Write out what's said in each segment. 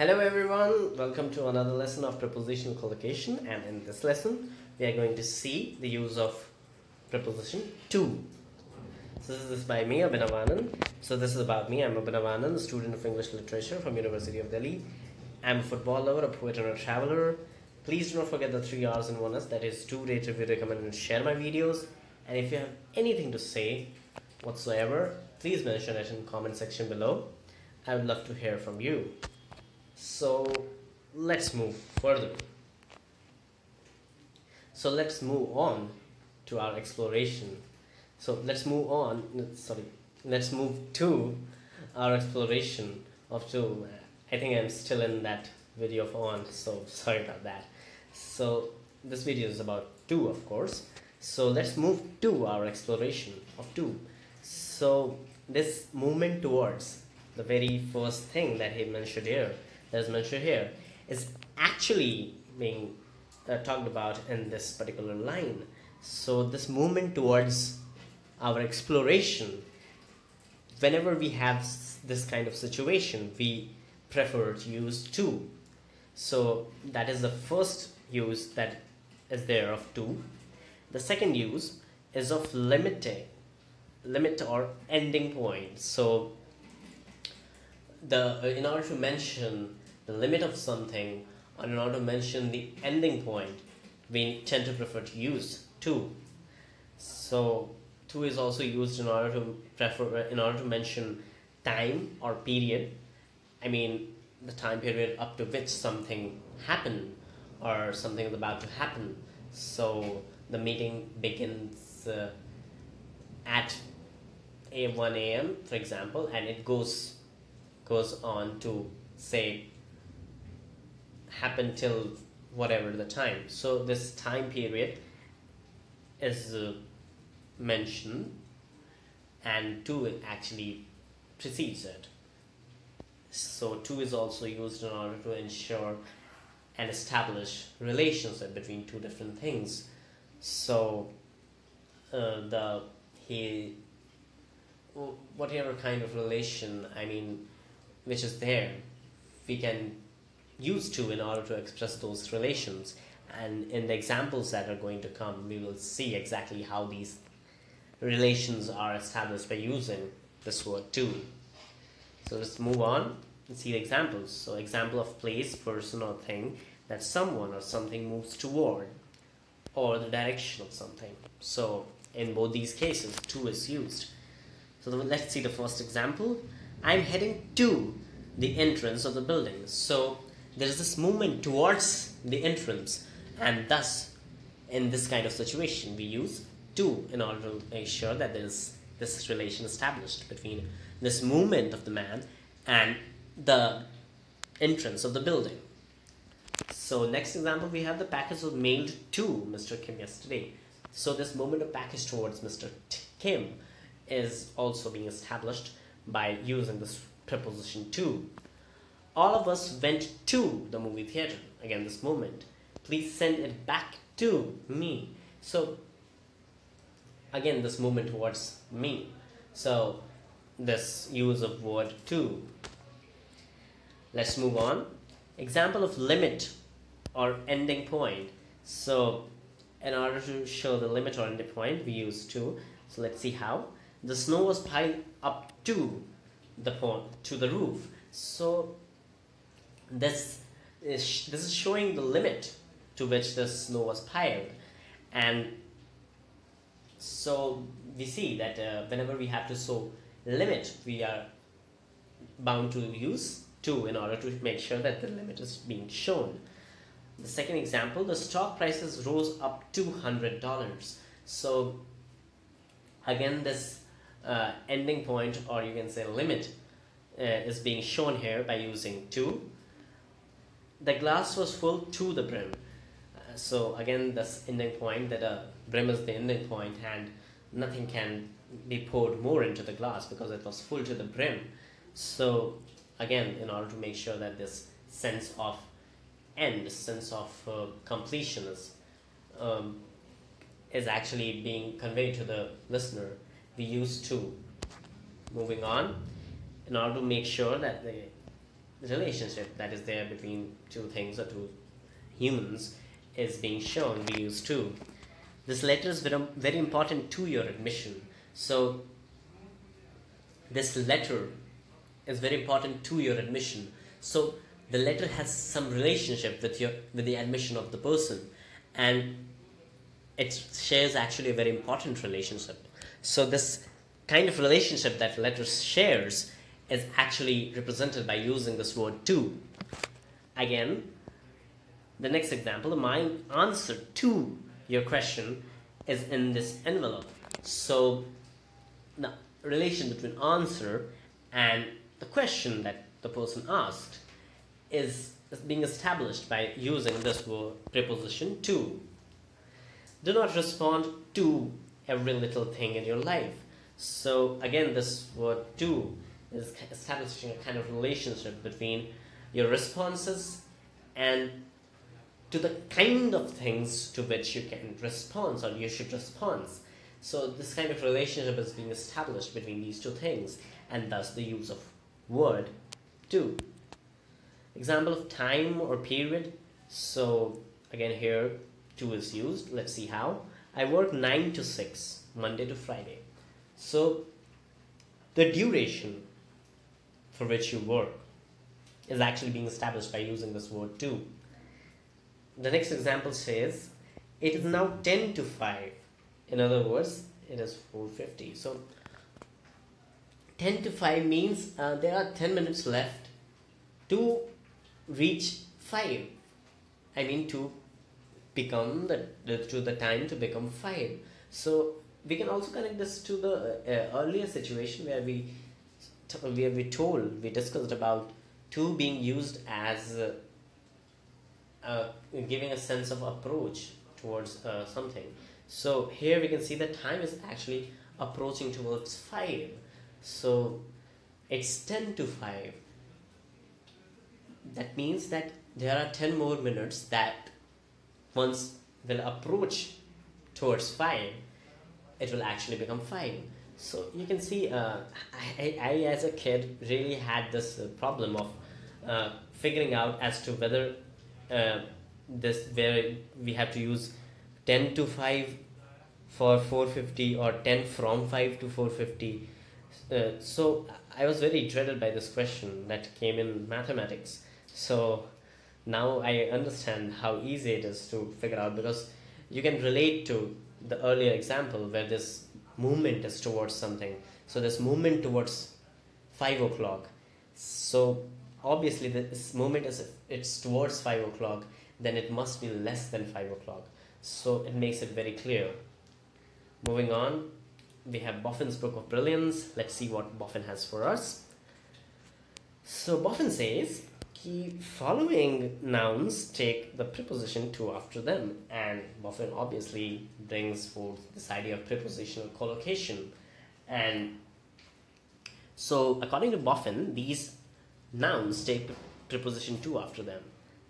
Hello everyone, welcome to another lesson of prepositional collocation, and in this lesson we are going to see the use of preposition to. So this is by me, Abhinavanan. So this is about me. I'm Abhinavanan, a student of English literature from University of Delhi. I'm a football lover, a poet and a traveler. Please do not forget the 3 R's in 1S, that is to rate, review, recommend and share my videos. And if you have anything to say whatsoever, please mention it in the comment section below. I would love to hear from you. So let's move further. So let's move on to our exploration. So let's move to our exploration of to. I think I'm still in that video of on, so sorry about that. So this video is about to, of course. So let's move to our exploration of to. So this movement towards, the very first thing that he mentioned here, is actually being talked about in this particular line. So this movement towards our exploration, whenever we have this kind of situation, we prefer to use to. So that is the first use that is there of to. The second use is of limit or ending point. So in order to mention the limit of something, or in order to mention the ending point, we tend to prefer to use to. So to is also used in order to mention time or period. I mean the time period up to which something happened or something is about to happen. So the meeting begins at 1 a.m. for example, and it goes on to say happen till whatever the time. So this time period is mentioned, and to actually precedes it. So to is also used in order to ensure and establish relationship between two different things. So whatever kind of relation, which is there, we can use to in order to express those relations. And in the examples that are going to come, we will see exactly how these relations are established by using this word to. So let's move on and see the examples. So example of place, person or thing that someone or something moves toward, or the direction of something. So in both these cases, to is used. So let's see the first example. I'm heading to the entrance of the building. So there is this movement towards the entrance, and thus in this kind of situation we use to in order to make sure that there is this relation established between this movement of the man and the entrance of the building. So next example, we have the package was mailed to Mr. Kim yesterday. So this movement of package towards Mr. Kim is also being established by using this preposition to. All of us went to the movie theater. Again, this movement. Please send it back to me. So again, this movement towards me. So this use of word to. Let's move on. Example of limit or ending point. So in order to show the limit or ending point, we use to. So let's see how. The snow was piled up to the roof. So this is showing the limit to which the snow was piled, and so we see that whenever we have to show limit, we are bound to use to in order to make sure that the limit is being shown. The second example, the stock prices rose up $200. So again, this ending point, or you can say limit, is being shown here by using to. The glass was full to the brim. So again, this ending point, that brim is the ending point, and nothing can be poured more into the glass because it was full to the brim. So again, in order to make sure that this sense of end, sense of completion is actually being conveyed to the listener, we use to. Moving on, in order to make sure that relationship that is there between two things or two humans is being shown, we use to. This letter is very, very important to your admission. So this letter is very important to your admission. So the letter has some relationship with the admission of the person, and it shares actually a very important relationship. So this kind of relationship that letter shares is actually represented by using this word to. Again, the next example, my answer to your question is in this envelope. So the relation between answer and the question that the person asked is being established by using this word preposition to. Do not respond to every little thing in your life. So again, this word to is establishing a kind of relationship between your responses and to the kind of things to which you can respond or you should respond. So this kind of relationship is being established between these two things, and thus the use of word to. Example of time or period. So again here to is used. Let's see how. I work 9 to 6, Monday to Friday. So the duration for which you work is actually being established by using this word to. The next example says, it is now 10 to 5. In other words, it is 4:50. So 10 to 5 means there are 10 minutes left to reach 5. I mean to become to the time to become 5. So we can also connect this to the earlier situation where we discussed about to being used as giving a sense of approach towards something. So here we can see that time is actually approaching towards 5. So it's 10 to 5. That means that there are 10 more minutes that once will approach towards 5, it will actually become 5. So you can see I as a kid really had this problem of figuring out as to whether where we have to use 10 to 5 for 4:50 or 10 from 5 to 4:50. So I was very dreaded by this question that came in mathematics. So now I understand how easy it is to figure out, because you can relate to the earlier example where this movement is towards something. So this movement towards 5 o'clock. So obviously this movement it's towards 5 o'clock, then it must be less than 5 o'clock. So it makes it very clear. Moving on, we have Boffin's book of brilliance. Let's see what Boffin has for us. So Boffin says, following nouns take the preposition to after them, and Boffin obviously brings forth this idea of prepositional collocation. And so according to Boffin, these nouns take preposition to after them.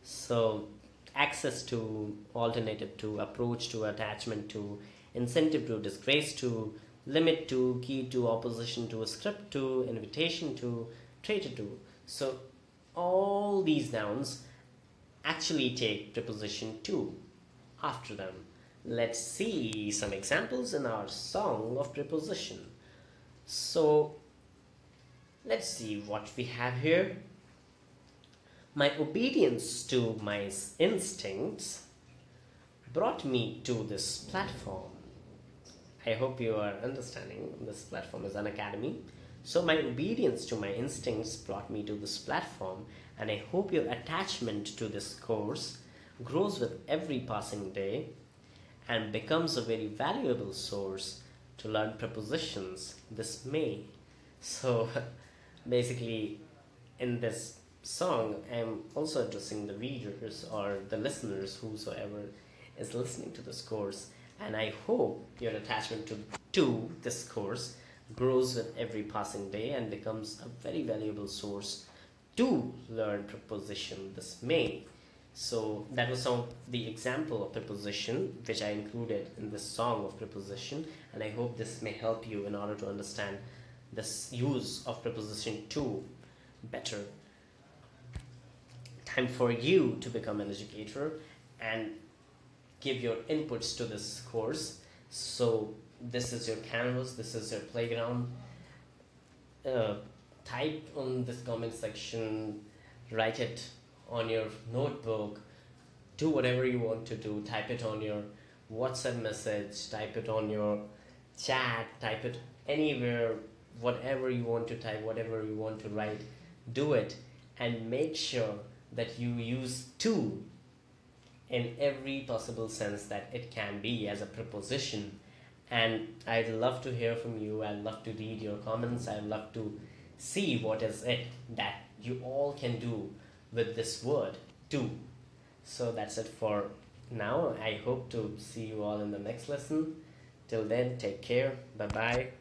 So access to, alternative to, approach to, attachment to, incentive to, disgrace to, limit to, key to, opposition to, script to, invitation to, traitor to. So all these nouns actually take preposition to after them. Let's see some examples in our song of preposition. So let's see what we have here. My obedience to my instincts brought me to this platform. I hope you are understanding. This platform is Unacademy. So my obedience to my instincts brought me to this platform, and I hope your attachment to this course grows with every passing day and becomes a very valuable source to learn prepositions this May. So basically in this song, I'm also addressing the readers or the listeners, whosoever is listening to this course, and I hope your attachment to this course grows with every passing day and becomes a very valuable source to learn preposition this May. So that was some of the example of preposition which I included in this song of preposition, and I hope this may help you in order to understand this use of preposition to better. time for you to become an educator and give your inputs to this course. So this is your canvas, this is your playground. Type on this comment section, write it on your notebook, do whatever you want to do, type it on your WhatsApp message, type it on your chat, type it anywhere, whatever you want to type, whatever you want to write, do it, and make sure that you use to in every possible sense that it can be as a preposition. And I'd love to hear from you. I'd love to read your comments. I'd love to see what is it that you all can do with this word to. So that's it for now. I hope to see you all in the next lesson. Till then, take care. Bye bye.